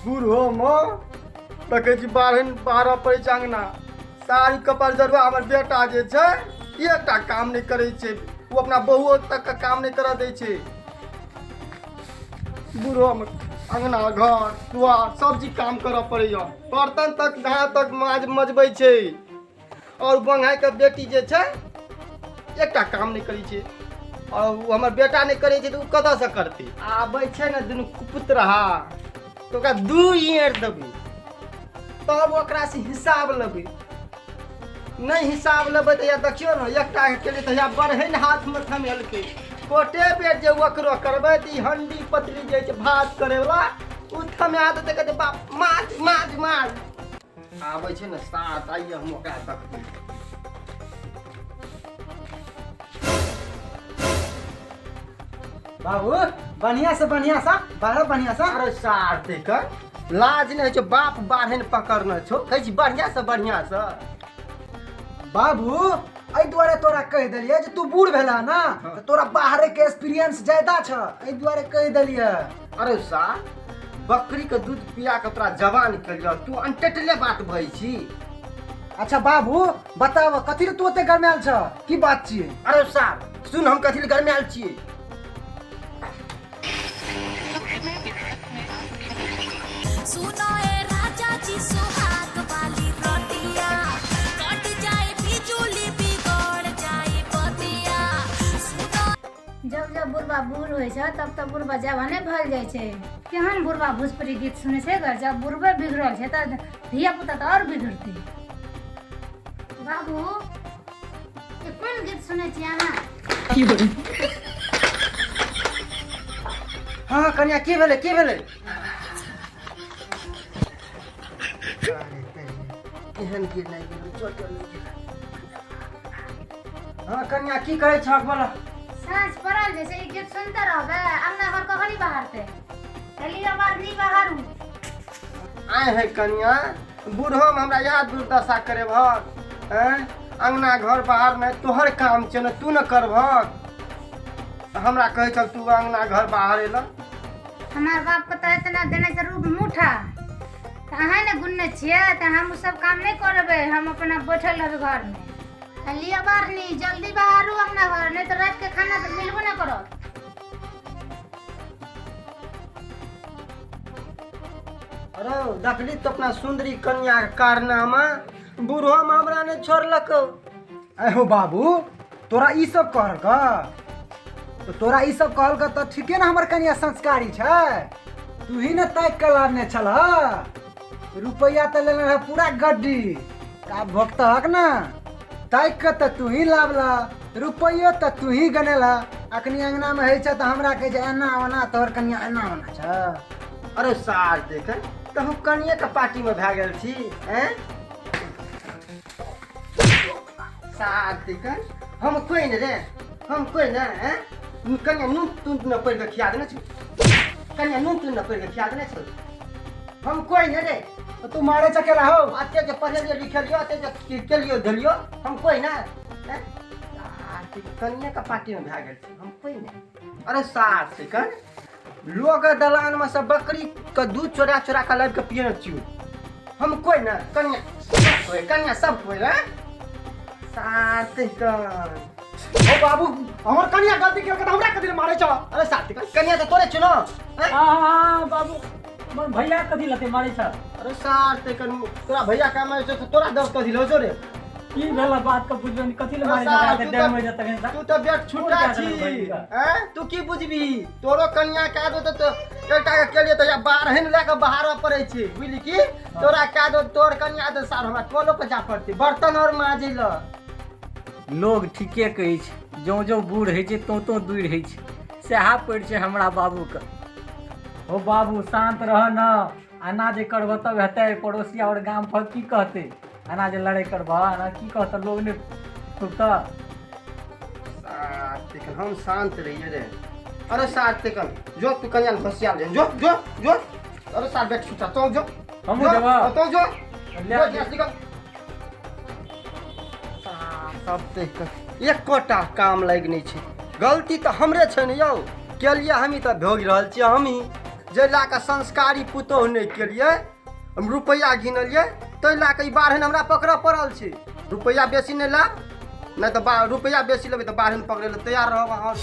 बूढ़ो माँ देखे छी बारह पड़े छै अंगना साड़ी कपड़ जरूर हमर बेटा जे छै एकटा काम नहीं करे छै वो अपना बहुओ तक का काम नहीं कर दे छै बूढ़ो में अंगना घर दुआर सब चीज काम करऽ पड़ैया बर्तन तक नहा तक मजबै छै और बंगाई के बेटी जे छै एकटा काम नहीं करी छै और हमर बेटा नहीं करे छै तो कतऽ से करते आबै छै ने दुनू कुपुत्रहा तो ओकरा दू ईंट देबै तब ओकरा से हिसाब लेबै नहीं हिसाब लेबै तऽ या देखियो ने एकटा केलिए तऽ या बरहन हाथ में थमेलकै कोटे बेर जे ओकरो करबै तऽ ई हंडी पतली जे छै भात करे वाला उ थमे देतै कहतै बाप माछ माछ माछ आबै छै ने साथ आइए हम ओकरा देखबै बाबू बढ़िया से बड़ा बढ़िया सा अरे सार देकर लाज नहीं छो बाप बारहन पकड़ना छो कहै छी बढ़िया से बाबू एहि दुआरे तोरा कह दिलिए जे तू बूढ़ भेला ना तो तोरा बाहरे के एक्सपीरियंस ज्यादा छ एहि दुआरे कह दिलिए। अरे सार बकरी के दूध पिया के तोरा जवान करियो तू अनटटले बात भई छी। अच्छा बाबू बताव कथी तू ओते गरमायल छ की बात छिए। अरे सार सुन हम कथी गरमायल छिए सुनो ए राजा जी सुहाग वाली रोटियां कट जाए बिजुली बिगड़ जाए बतिया सुनो जब जब बुढ़बा बूढ़ होइ छै तब तब बुढ़बा जवाने भल जाइ छै। केहन बुढ़बा भोजपुरी गीत सुनै छै गर जब बुढ़बे बिगड़ल छै तऽ धिया पुता तऽ और बिगड़तै। बाबू ये कोन गीत सुनै छी अहाँ। हाँ कन्या की भेलै एहन गिर नहीं गिर चोट नहीं हाँ कन्या की कहै छ बोला। साँझ पड़ल जे छै ई गीत सुनते रहबे अंगना घर कखनी बाहरते एलिया बार नहीं बाहरू आए है कन्या बूढ़ो में हमरा याद दुर्दशा करे भग अंगना घर बाहर में तोहर काम छै न तू न करभग हमरा कहे चल तू अंगना घर बाहर एला हमार बाप को तो इतना देने से रूप मुठा तो अहाँ ने गुन्ने छिए तो हम उ सब काम नहीं करबे हम अपना बैठल रहबे घर में लिया बाहर नहीं जल्दी बाहर अंगना घर नहीं तो रात के खाना तो मिलबो ना करो। अरे देखली तो अपना सुंदरी कन्या के कारनामा बूढ़ो में हमरा ने छोड़लक। अहो बाबू तोरा ई सब कहल का तो तोरा ई सब कहल का तो ठीके ना हमर कन्या संस्कारी छै तू ही ने तय कला ने छल रुपया तो लेने रह पूरा गड्डी का भोगतहक ना तय के तो तू ही लावला रुपयो तो तू ही गनेला अखनी अंगना में है छ तो हमरा कहे जे एना ओना तोहर कन्या एना ओना छ। अरे सार देख तो हम कन्या के पार्टी में भए गेल छी हैं सार देख हम कोई न रे हम कोई न हैं कन्या नून तून न पड़ के खिया देने छ कन्या नून तून न पड़ के खिया देने छ हम कोई न रे तो तू मारे चकेला हो आते जे पढ़लियो लिखलियो आते जे केलियो धलियो हम कोई ना हैं कन्या का पार्टी में भाग गेल हम कोई नहीं। अरे सास से कर लोग दलान में सब बकरी का दूध चोरा चोरा के लाइव के पिए छियो हम कोई ना कन्या सब कोई है सास से कर ओ बाबू हमर कन्या गलती के हमरा कथि मारे छ। अरे सास से कर कन्या तो तोरे चुनो हाँ बाबू मन भैया कथी लते मारे छ। अरे सास से कर तोरा भैया का मारे छ तोरा दस कथि लो जो रे की भेला बात का बुझबे कथी ले मारे छ डेढ़ महीना तक तू तो बेट छुटा छी हैं तू की बुझबी तोरो कन्या का दो तो एकटा के केलिए तो या बारहन लेके बाहर पड़े छी बुझली की तोरा का दो तोर कन्या तो सार हमरा कोलो पे जा पड़ती बर्तन और माजे ल लोग ठीके कहै छै जो जो बूढ़ है छै तो दूर है छै सेहा पड़ छै हमरा बाबू के। ओ बाबू शांत रह न आना जे करब तब हेतै पड़ोसिया और गाम पर की कहते आना जे लड़ाई करब ना की कहत लोग ने सुनता हम शांत रहिए रे। अरे सार ते कल जो तू कन्या घसिया ले जो जो जो अरे सार बैठ छुटा तो जो हम जवा तो जो ले निकल सब देख कर एक कोटा काम लाग नहीं छै गलती तो हमरे छै ने यौ केलिए हमी तो भोग रहल छी हमी जे ला कऽ संस्कारी पुतोह नहि केलियै, हम रुपैआ गिनलियै, ताहि लए कऽ ई बारहन हमरा पकड़ऽ पड़ल छै। रुपैआ बेसी नहि लाब, नहीं तो रुपया बेसी लेबै तो बारहन पकड़े ले तैयार रहब अहाँ।